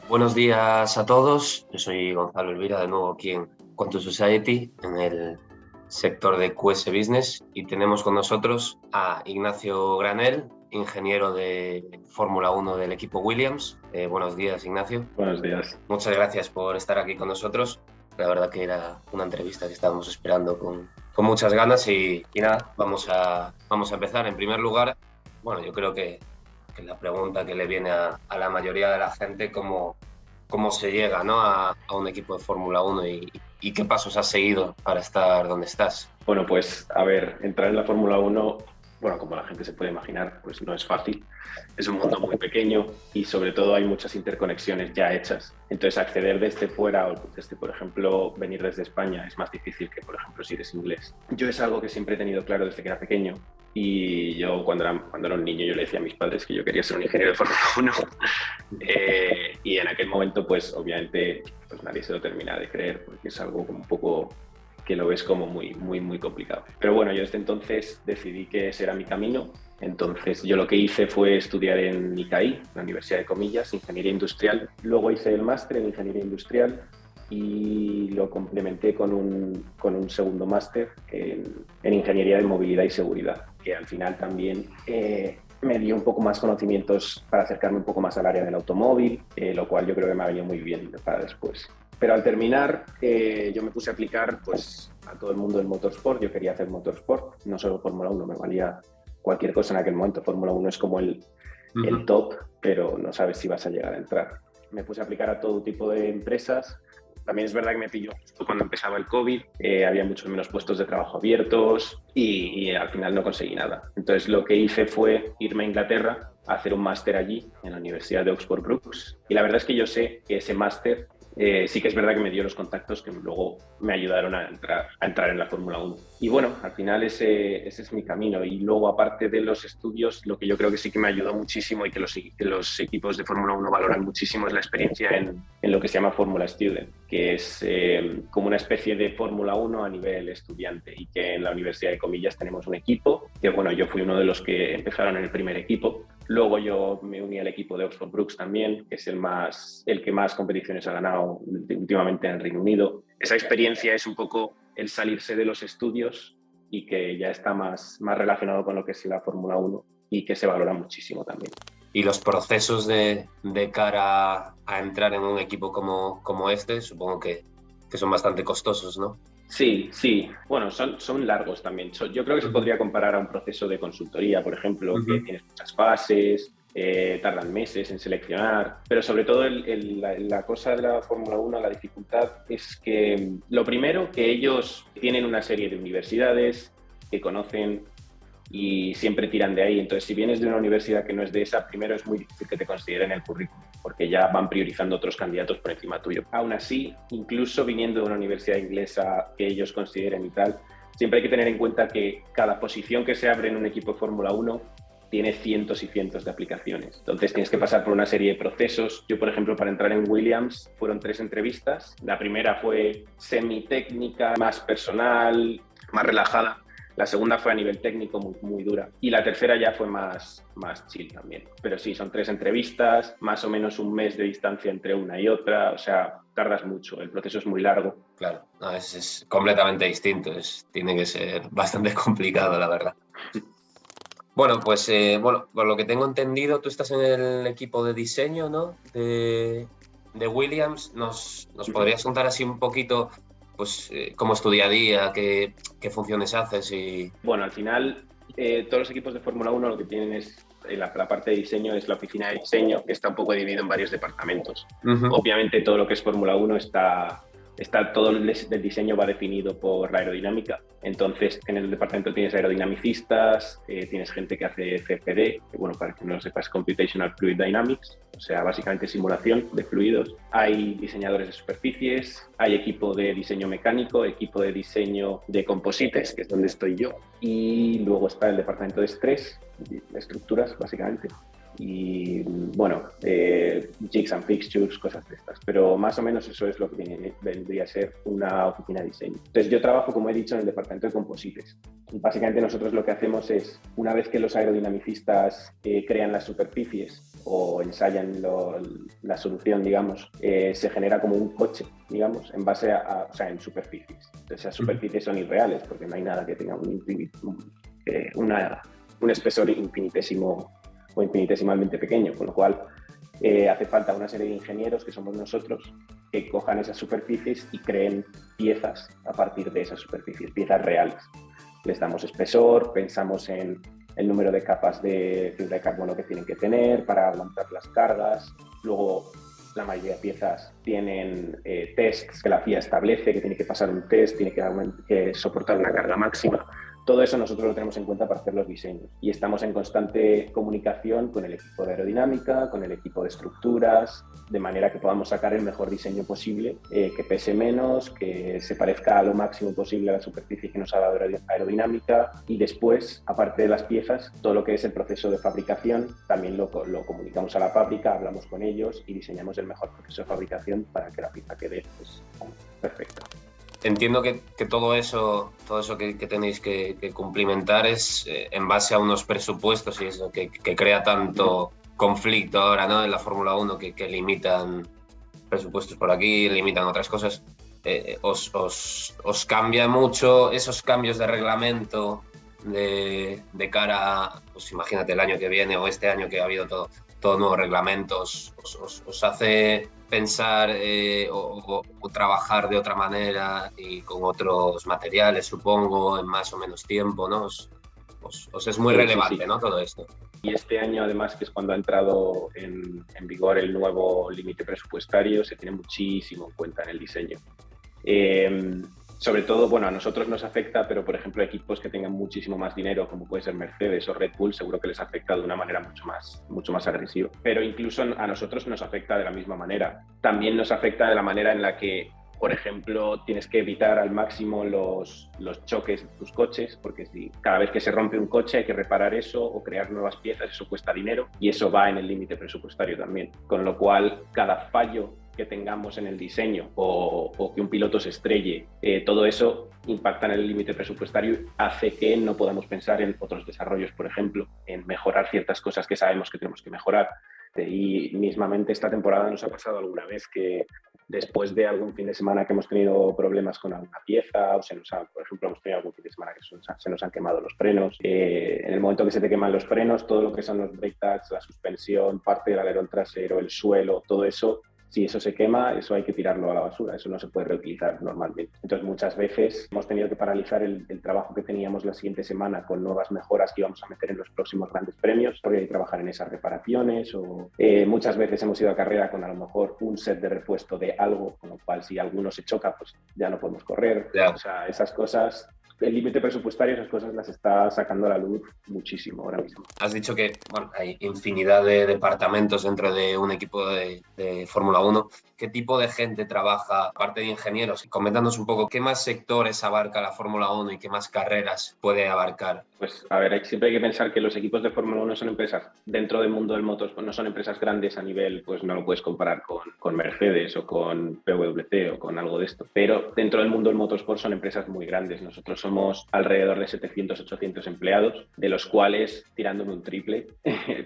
Buenos días a todos, yo soy Gonzalo Elvira, de nuevo aquí en Quantum Society, en el sector de QS Business, y tenemos con nosotros a Ignacio Granel, ingeniero de Fórmula 1 del equipo Williams. Buenos días, Ignacio. Buenos días. Muchas gracias por estar aquí con nosotros. La verdad que era una entrevista que estábamos esperando con muchas ganas y nada, vamos a empezar. En primer lugar, bueno, yo creo que la pregunta que le viene a la mayoría de la gente, cómo se llega, ¿no?, a un equipo de Fórmula 1 y qué pasos has seguido para estar donde estás. Bueno, pues a ver, entrar en la Fórmula 1, bueno, como la gente se puede imaginar, pues no es fácil. Es un mundo muy pequeño y sobre todo hay muchas interconexiones ya hechas. Entonces acceder desde fuera o desde, por ejemplo, venir desde España es más difícil que, por ejemplo, si eres inglés. Yo es algo que siempre he tenido claro desde que era pequeño. Y yo cuando era un niño yo le decía a mis padres que yo quería ser un ingeniero de Fórmula 1 y en aquel momento pues obviamente pues nadie se lo termina de creer porque es algo como un poco que lo ves como muy complicado. Pero bueno, yo desde entonces decidí que ese era mi camino. Entonces yo lo que hice fue estudiar en ICAI, la Universidad de Comillas, Ingeniería Industrial. Luego hice el máster en Ingeniería Industrial y lo complementé con un segundo máster en Ingeniería de Movilidad y Seguridad, que al final también me dio un poco más conocimientos para acercarme un poco más al área del automóvil, lo cual yo creo que me ha venido muy bien para después. Pero al terminar, yo me puse a aplicar pues, a todo el mundo del motorsport. Yo quería hacer motorsport, no solo Fórmula 1, me valía cualquier cosa en aquel momento. Fórmula 1 es como el top, pero no sabes si vas a llegar a entrar. Me puse a aplicar a todo tipo de empresas. También es verdad que me pilló justo cuando empezaba el COVID, había muchos menos puestos de trabajo abiertos y al final no conseguí nada. Entonces lo que hice fue irme a Inglaterra a hacer un máster allí en la Universidad de Oxford Brookes. Y la verdad es que yo sé que ese máster sí que es verdad que me dio los contactos que luego me ayudaron a entrar en la Fórmula 1. Y bueno, al final ese es mi camino. Y luego, aparte de los estudios, lo que yo creo que sí que me ayudó muchísimo y que los equipos de Fórmula 1 valoran muchísimo es la experiencia en lo que se llama Fórmula Student, que es como una especie de Fórmula 1 a nivel estudiante, y que en la Universidad de Comillas tenemos un equipo, que bueno, yo fui uno de los que empezaron en el primer equipo. Luego yo me uní al equipo de Oxford Brookes también, que es el que más competiciones ha ganado últimamente en el Reino Unido. Esa experiencia es un poco el salirse de los estudios y que ya está más relacionado con lo que es la Fórmula 1 y que se valora muchísimo también. Y los procesos de cara a entrar en un equipo como este, supongo que son bastante costosos, ¿no? Sí. Bueno, son largos también. Yo creo que se podría comparar a un proceso de consultoría, por ejemplo, que tienes muchas fases, tardan meses en seleccionar, pero sobre todo la cosa de la Fórmula 1, la dificultad es que lo primero, que ellos tienen una serie de universidades que conocen y siempre tiran de ahí. Entonces, si vienes de una universidad que no es de esa, primero es muy difícil que te consideren el currículum, porque ya van priorizando otros candidatos por encima tuyo. Aún así, incluso viniendo de una universidad inglesa que ellos consideren y tal, siempre hay que tener en cuenta que cada posición que se abre en un equipo de Fórmula 1 tiene cientos y cientos de aplicaciones. Entonces tienes que pasar por una serie de procesos. Yo, por ejemplo, para entrar en Williams fueron 3 entrevistas. La primera fue semi-técnica, más personal, más relajada. La segunda fue a nivel técnico muy dura. Y la tercera ya fue más chill también. Pero sí, son 3 entrevistas, más o menos un mes de distancia entre una y otra. O sea, tardas mucho, el proceso es muy largo. Claro, no, es completamente distinto. Tiene que ser bastante complicado, la verdad. Bueno, pues por lo que tengo entendido, tú estás en el equipo de diseño, ¿no?, de Williams. ¿Nos podrías contar así un poquito pues cómo es tu día a día, qué funciones haces? Bueno, al final todos los equipos de Fórmula 1 lo que tienen es la parte de diseño, es la oficina de diseño, que está un poco dividido en varios departamentos. Obviamente todo lo que es Fórmula 1 todo el diseño va definido por la aerodinámica. Entonces, en el departamento tienes aerodinamicistas, tienes gente que hace CFD, que bueno, para que no lo sepas, Computational Fluid Dynamics, o sea, básicamente simulación de fluidos. Hay diseñadores de superficies, hay equipo de diseño mecánico, equipo de diseño de composites, que es donde estoy yo, y luego está el departamento de estrés, de estructuras, básicamente. y bueno, jigs and fixtures, cosas de estas. Pero más o menos eso es lo que vendría a ser una oficina de diseño. Entonces yo trabajo, como he dicho, en el departamento de composites. Y básicamente nosotros lo que hacemos es, una vez que los aerodinamicistas crean las superficies o ensayan la solución, digamos, se genera como un coche, digamos, en base o sea, en superficies. Entonces esas superficies son irreales porque no hay nada que tenga un espesor infinitésimo o infinitesimalmente pequeño, con lo cual hace falta una serie de ingenieros, que somos nosotros, que cojan esas superficies y creen piezas a partir de esas superficies, piezas reales. Les damos espesor, pensamos en el número de capas de fibra de carbono que tienen que tener para aguantar las cargas. Luego, la mayoría de piezas tienen tests que la FIA establece, que tiene que pasar un test, tiene que soportar una carga máxima. Todo eso nosotros lo tenemos en cuenta para hacer los diseños y estamos en constante comunicación con el equipo de aerodinámica, con el equipo de estructuras, de manera que podamos sacar el mejor diseño posible, que pese menos, que se parezca a lo máximo posible a la superficie que nos ha dado aerodinámica, y después, aparte de las piezas, todo lo que es el proceso de fabricación también lo comunicamos a la fábrica, hablamos con ellos y diseñamos el mejor proceso de fabricación para que la pieza quede pues, perfecta. Entiendo que todo eso que tenéis que cumplimentar es en base a unos presupuestos y eso que crea tanto conflicto ahora, ¿no? En la Fórmula 1 que limitan presupuestos por aquí, limitan otras cosas. ¿Os cambia mucho esos cambios de reglamento de cara a, pues imagínate el año que viene o este año que ha habido todo nuevos reglamentos? ¿Os hace pensar o trabajar de otra manera y con otros materiales, supongo, en más o menos tiempo, ¿no? Os es muy relevante, sí. ¿No? Todo esto. Y este año, además, que es cuando ha entrado en vigor el nuevo límite presupuestario, se tiene muchísimo en cuenta en el diseño. Sobre todo, bueno, a nosotros nos afecta, pero por ejemplo equipos que tengan muchísimo más dinero, como puede ser Mercedes o Red Bull, seguro que les afecta de una manera mucho más agresiva. Pero incluso a nosotros nos afecta de la misma manera. También nos afecta de la manera en la que, por ejemplo, tienes que evitar al máximo los choques de tus coches, porque si cada vez que se rompe un coche hay que reparar eso o crear nuevas piezas, eso cuesta dinero y eso va en el límite presupuestario también. Con lo cual, cada fallo que tengamos en el diseño o que un piloto se estrelle, todo eso impacta en el límite presupuestario, hace que no podamos pensar en otros desarrollos, por ejemplo, en mejorar ciertas cosas que sabemos que tenemos que mejorar. Y mismamente esta temporada nos ha pasado alguna vez que después de algún fin de semana que hemos tenido problemas con alguna pieza o por ejemplo, hemos tenido algún fin de semana que se nos han quemado los frenos. En el momento que se te queman los frenos, todo lo que son los brake pads, la suspensión, parte del alerón trasero, el suelo, todo eso, si eso se quema, eso hay que tirarlo a la basura, eso no se puede reutilizar normalmente. Entonces, muchas veces hemos tenido que paralizar el trabajo que teníamos la siguiente semana con nuevas mejoras que íbamos a meter en los próximos grandes premios, porque hay que trabajar en esas reparaciones o muchas veces hemos ido a carrera con a lo mejor un set de repuesto de algo, con lo cual si alguno se choca, pues ya no podemos correr. Yeah. O sea, esas cosas... El límite presupuestario, esas cosas las está sacando a la luz muchísimo ahora mismo. Has dicho que bueno, hay infinidad de departamentos dentro de un equipo de Fórmula 1. ¿Qué tipo de gente trabaja, aparte de ingenieros? Coméntanos un poco, ¿qué más sectores abarca la Fórmula 1 y qué más carreras puede abarcar? Pues, a ver, siempre hay que pensar que los equipos de Fórmula 1 son empresas dentro del mundo del motorsport, no son empresas grandes a nivel, pues no lo puedes comparar con Mercedes o con PwC o con algo de esto. Pero dentro del mundo del motorsport son empresas muy grandes. Nosotros somos alrededor de 700, 800 empleados, de los cuales, tirándome un triple,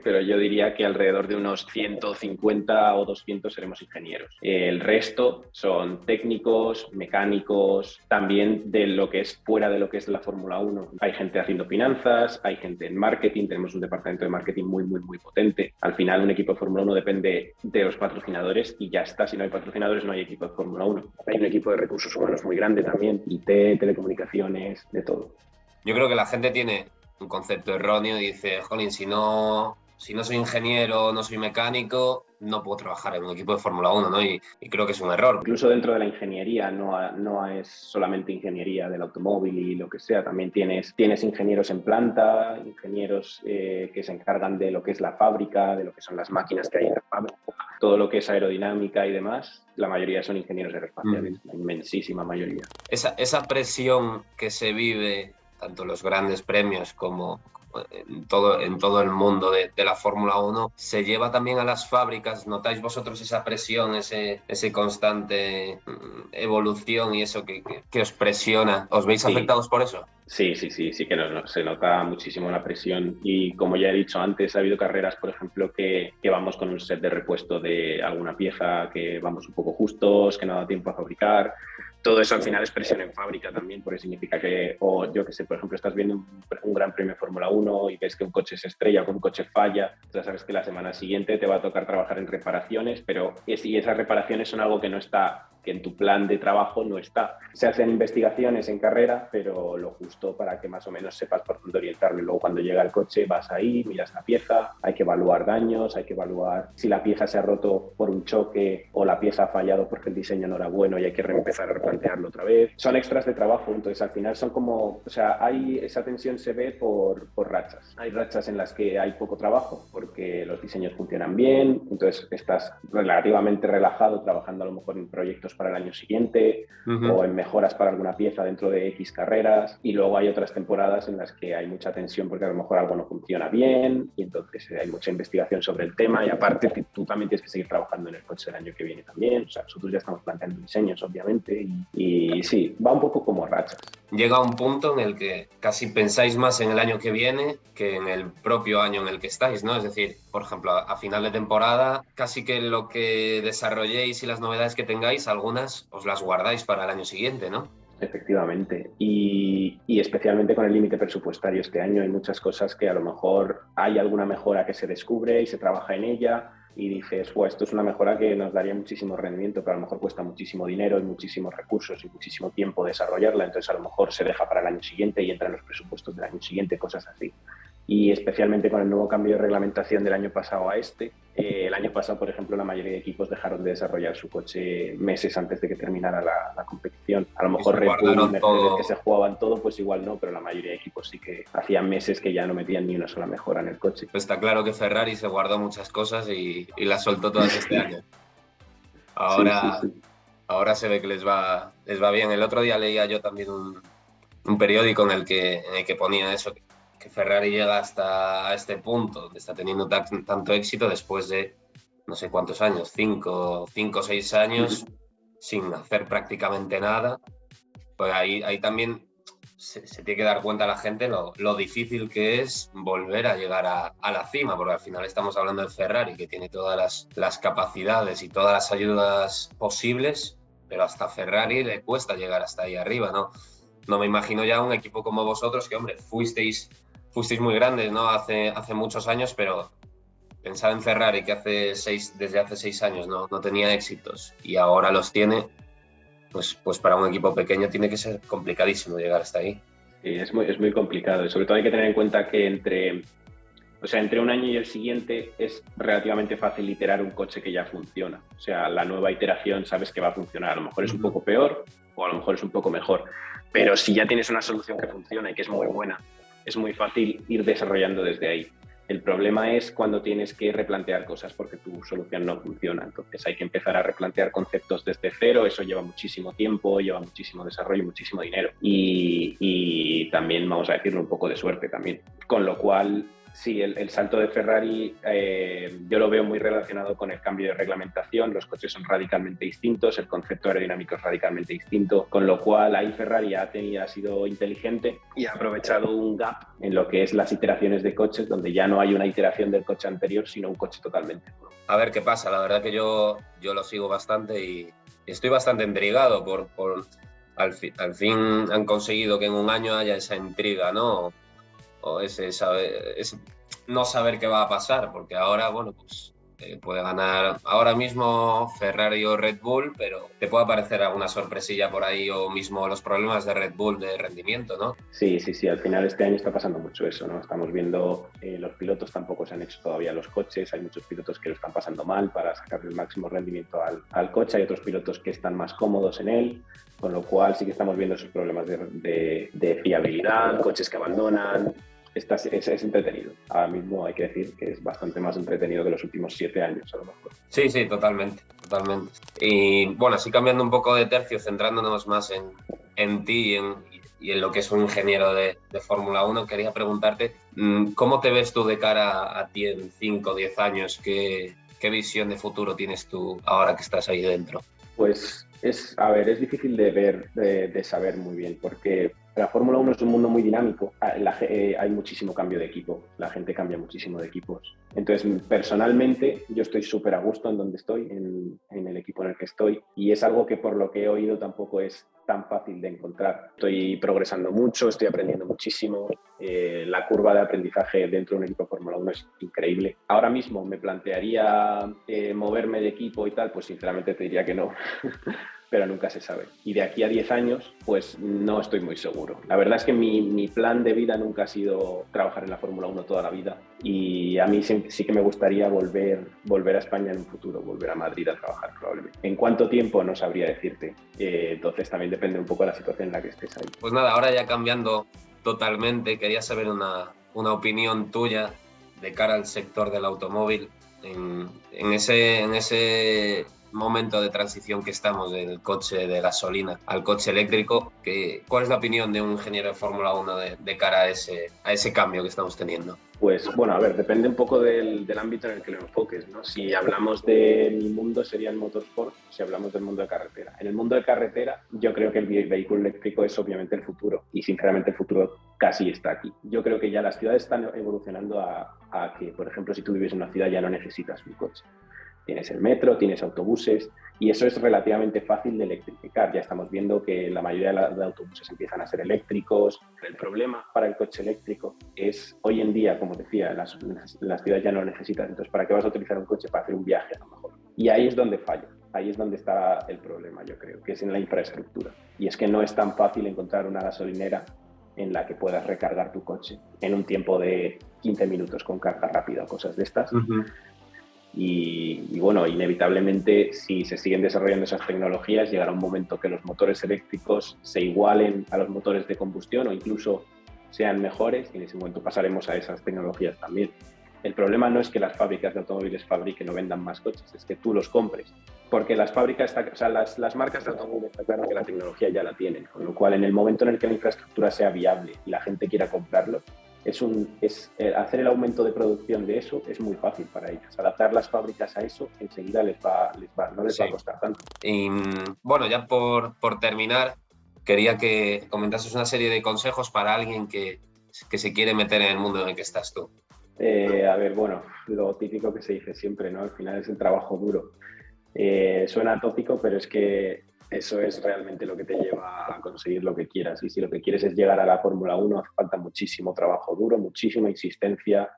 pero yo diría que alrededor de unos 150 o 200 seremos ingenieros. El resto son técnicos, mecánicos, también de lo que es fuera de lo que es la Fórmula 1. Hay gente haciendo finanzas, hay gente en marketing, tenemos un departamento de marketing muy potente. Al final, un equipo de Fórmula 1 depende de los patrocinadores y ya está. Si no hay patrocinadores, no hay equipo de Fórmula 1. Hay un equipo de recursos humanos muy grande también, IT, telecomunicaciones, de todo. Yo creo que la gente tiene un concepto erróneo y dice, jolín, si no soy ingeniero, no soy mecánico, no puedo trabajar en un equipo de Fórmula 1, ¿no? Y creo que es un error. Incluso dentro de la ingeniería no es solamente ingeniería del automóvil y lo que sea, también tienes ingenieros en planta, ingenieros que se encargan de lo que es la fábrica, de lo que son las máquinas que hay en la fábrica, todo lo que es aerodinámica y demás, la mayoría son ingenieros aeroespaciales, la inmensísima mayoría. Esa presión que se vive, tanto los grandes premios como en todo el mundo de la Fórmula 1, ¿se lleva también a las fábricas? ¿Notáis vosotros esa presión, ese constante evolución y eso que os presiona? ¿Os veis afectados por eso? Sí que se nota muchísimo la presión y como ya he dicho antes, ha habido carreras, por ejemplo, que vamos con un set de repuesto de alguna pieza que vamos un poco justos, que no da tiempo a fabricar. Todo eso al final es presión en fábrica también, porque significa que, o yo que sé, por ejemplo, estás viendo un Gran Premio de Fórmula 1 y ves que un coche se estrella o que un coche falla, ya sabes que la semana siguiente te va a tocar trabajar en reparaciones, pero y esas reparaciones son algo que no está, que en tu plan de trabajo no está. Se hacen investigaciones en carrera, pero lo justo para que más o menos sepas por dónde orientarlo. Luego cuando llega el coche vas ahí, miras la pieza, hay que evaluar daños, hay que evaluar si la pieza se ha roto por un choque o la pieza ha fallado porque el diseño no era bueno y hay que empezar a replantearlo otra vez. Son extras de trabajo, entonces al final son como, o sea, esa tensión se ve por rachas. Hay rachas en las que hay poco trabajo porque los diseños funcionan bien, entonces estás relativamente relajado trabajando a lo mejor en proyectos para el año siguiente o en mejoras para alguna pieza dentro de X carreras, y luego hay otras temporadas en las que hay mucha tensión porque a lo mejor algo no funciona bien y entonces hay mucha investigación sobre el tema, y aparte tú también tienes que seguir trabajando en el coche el año que viene también. O sea, nosotros ya estamos planteando diseños obviamente y sí, va un poco como rachas. Llega un punto en el que casi pensáis más en el año que viene que en el propio año en el que estáis, ¿no? Es decir, por ejemplo, a final de temporada, casi que lo que desarrolléis y las novedades que tengáis, algunas os las guardáis para el año siguiente, ¿no? Efectivamente, y especialmente con el límite presupuestario este año hay muchas cosas que a lo mejor hay alguna mejora que se descubre y se trabaja en ella y dices, esto es una mejora que nos daría muchísimo rendimiento, pero a lo mejor cuesta muchísimo dinero y muchísimos recursos y muchísimo tiempo desarrollarla, entonces a lo mejor se deja para el año siguiente y entra en los presupuestos del año siguiente, cosas así. Y especialmente con el nuevo cambio de reglamentación del año pasado a el año pasado, por ejemplo, la mayoría de equipos dejaron de desarrollar su coche meses antes de que terminara la competición. A lo mejor Red Bull y Mercedes, que se jugaban todo, pues igual no, pero la mayoría de equipos sí que hacían meses que ya no metían ni una sola mejora en el coche. Pues está claro que Ferrari se guardó muchas cosas y las soltó todas este año. Ahora, sí. Ahora se ve que les va bien. El otro día leía yo también un periódico en el que ponía eso, que Ferrari llega hasta este punto, donde está teniendo tanto éxito después de no sé cuántos años, 5 o 6 años sin hacer prácticamente nada. Pues ahí también se tiene que dar cuenta la gente lo difícil que es volver a llegar a la cima, porque al final estamos hablando de Ferrari, que tiene todas las capacidades y todas las ayudas posibles, pero hasta Ferrari le cuesta llegar hasta ahí arriba, ¿no? No me imagino ya un equipo como vosotros, que, hombre, fuisteis muy grandes, ¿no? Hace muchos años, pero pensar en Ferrari, que desde hace 6 años no tenía éxitos y ahora los tiene, pues para un equipo pequeño tiene que ser complicadísimo llegar hasta ahí. Sí, es muy complicado y sobre todo hay que tener en cuenta que entre un año y el siguiente es relativamente fácil iterar un coche que ya funciona. O sea, la nueva iteración sabes que va a funcionar. A lo mejor es un poco peor o a lo mejor es un poco mejor. Pero si ya tienes una solución que funciona y que es muy buena, es muy fácil ir desarrollando desde ahí. El problema es cuando tienes que replantear cosas porque tu solución no funciona. Entonces hay que empezar a replantear conceptos desde cero. Eso lleva muchísimo tiempo, lleva muchísimo desarrollo y muchísimo dinero. Y también, vamos a decirlo, un poco de suerte también. Con lo cual, sí, el salto de Ferrari yo lo veo muy relacionado con el cambio de reglamentación. Los coches son radicalmente distintos, el concepto aerodinámico es radicalmente distinto, con lo cual ahí Ferrari ha sido inteligente y ha aprovechado un gap en lo que es las iteraciones de coches, donde ya no hay una iteración del coche anterior, sino un coche totalmente nuevo. A ver qué pasa. La verdad que yo lo sigo bastante y estoy bastante intrigado por al fin han conseguido que en un año haya esa intriga, ¿no? O ese no saber qué va a pasar, porque ahora, bueno, pues puede ganar ahora mismo Ferrari o Red Bull, pero te puede aparecer alguna sorpresilla por ahí, o mismo los problemas de Red Bull de rendimiento, ¿no? Sí, al final este año está pasando mucho eso, ¿no? Estamos viendo, los pilotos tampoco se han hecho todavía los coches, hay muchos pilotos que lo están pasando mal para sacarle el máximo rendimiento al coche, hay otros pilotos que están más cómodos en él, con lo cual sí que estamos viendo esos problemas de fiabilidad, coches que abandonan. Es entretenido. Ahora mismo hay que decir que es bastante más entretenido que los últimos 7 años, a lo mejor. Sí, totalmente. Y bueno, así cambiando un poco de tercio, centrándonos más en ti y y en lo que es un ingeniero de Fórmula 1, quería preguntarte, ¿cómo te ves tú de cara a ti en 5 o 10 años? ¿Qué visión de futuro tienes tú ahora que estás ahí dentro? Pues es difícil de ver, de saber muy bien, porque la Fórmula 1 es un mundo muy dinámico. Hay muchísimo cambio de equipo, la gente cambia muchísimo de equipos. Entonces, personalmente, yo estoy súper a gusto en donde estoy, en el equipo en el que estoy, y es algo que por lo que he oído tampoco es tan fácil de encontrar. Estoy progresando mucho, estoy aprendiendo muchísimo. La curva de aprendizaje dentro de un equipo de Fórmula 1 es increíble. Ahora mismo me plantearía moverme de equipo y tal, pues sinceramente te diría que no. Pero nunca se sabe. Y de aquí a 10 años, pues no estoy muy seguro. La verdad es que mi plan de vida nunca ha sido trabajar en la Fórmula 1 toda la vida, y a mí sí que me gustaría volver a España en un futuro, volver a Madrid a trabajar probablemente. ¿En cuánto tiempo? No sabría decirte. Entonces también depende un poco de la situación en la que estés ahí. Pues nada, ahora ya cambiando totalmente, quería saber una opinión tuya de cara al sector del automóvil en ese momento de transición que estamos del coche de gasolina al coche eléctrico. ¿Cuál es la opinión de un ingeniero de Fórmula 1 de cara a ese cambio que estamos teniendo? Pues bueno, a ver, depende un poco del ámbito en el que lo enfoques, ¿no? Si hablamos de mi mundo sería el motorsport, si hablamos del mundo de carretera. En el mundo de carretera yo creo que el vehículo eléctrico es obviamente el futuro, y sinceramente el futuro casi está aquí. Yo creo que ya las ciudades están evolucionando a que, por ejemplo, si tú vives en una ciudad ya no necesitas un coche. Tienes el metro, tienes autobuses, y eso es relativamente fácil de electrificar. Ya estamos viendo que la mayoría de autobuses empiezan a ser eléctricos. El problema para el coche eléctrico es, hoy en día, como decía, las ciudades ya no lo necesitan. Entonces, ¿para qué vas a utilizar un coche? Para hacer un viaje, a lo mejor. Y ahí es donde falla. Ahí es donde está el problema, yo creo, que es en la infraestructura. Y es que no es tan fácil encontrar una gasolinera en la que puedas recargar tu coche en un tiempo de 15 minutos con carga rápida o cosas de estas. Uh-huh. Y bueno, inevitablemente, si se siguen desarrollando esas tecnologías, llegará un momento que los motores eléctricos se igualen a los motores de combustión o incluso sean mejores, y en ese momento pasaremos a esas tecnologías también. El problema no es que las fábricas de automóviles fabriquen o vendan más coches, es que tú los compres. Porque las fábricas, las marcas de automóviles, está claro que la tecnología ya la tienen, con lo cual en el momento en el que la infraestructura sea viable y la gente quiera comprarlo, hacer el aumento de producción de eso es muy fácil para ellos. Adaptar las fábricas a eso enseguida no les va a costar tanto. Y bueno, ya por terminar, quería que comentases una serie de consejos para alguien que se quiere meter en el mundo en el que estás tú. A ver, bueno, lo típico que se dice siempre, ¿no? Al final es el trabajo duro. Suena tópico, pero es que eso es realmente lo que te lleva a conseguir lo que quieras. Y si lo que quieres es llegar a la Fórmula 1, hace falta muchísimo trabajo duro, muchísima insistencia.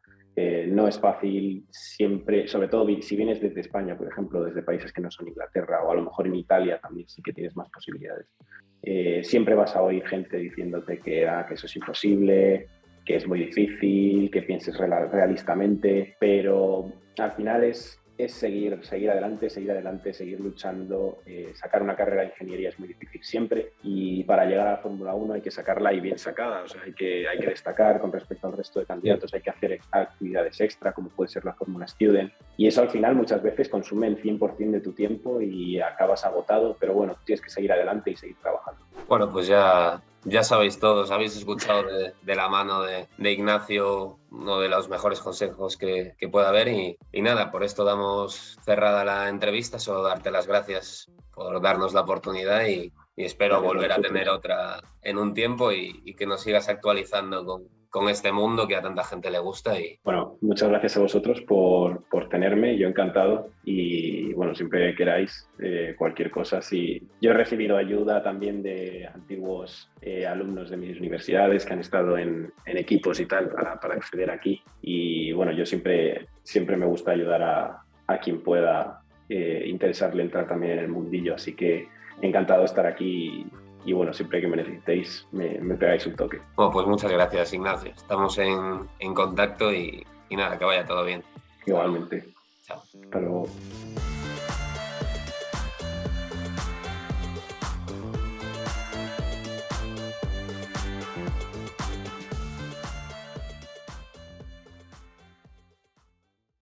No es fácil siempre, sobre todo si vienes desde España, por ejemplo, desde países que no son Inglaterra, o a lo mejor en Italia también sí que tienes más posibilidades. Siempre vas a oír gente diciéndote que eso es imposible, que es muy difícil, que pienses realistamente, pero al final es seguir adelante, seguir luchando. Sacar una carrera de ingeniería es muy difícil siempre, y para llegar a la Fórmula 1 hay que sacarla y bien sacada. O sea, hay que destacar con respecto al resto de candidatos, hay que hacer actividades extra como puede ser la Fórmula Student, y eso al final muchas veces consume el 100% de tu tiempo y acabas agotado, pero bueno, tienes que seguir adelante y seguir trabajando. Bueno, pues ya sabéis todos, habéis escuchado de la mano de Ignacio uno de los mejores consejos que pueda haber, y nada, por esto damos cerrada la entrevista. Solo darte las gracias por darnos la oportunidad y espero volver a tener otra en un tiempo y que nos sigas actualizando con este mundo que a tanta gente le gusta. Bueno, muchas gracias a vosotros por tenerme, yo encantado, y bueno, siempre queráis cualquier cosa. Si yo he recibido ayuda también de antiguos alumnos de mis universidades que han estado en equipos y tal para acceder aquí, y bueno, yo siempre me gusta ayudar a quien pueda interesarle entrar también en el mundillo, así que encantado de estar aquí. Y bueno, siempre que me necesitéis, me pegáis un toque. Bueno, pues muchas gracias, Ignacio. Estamos en contacto y nada, que vaya todo bien. Igualmente. Chao. Hasta luego.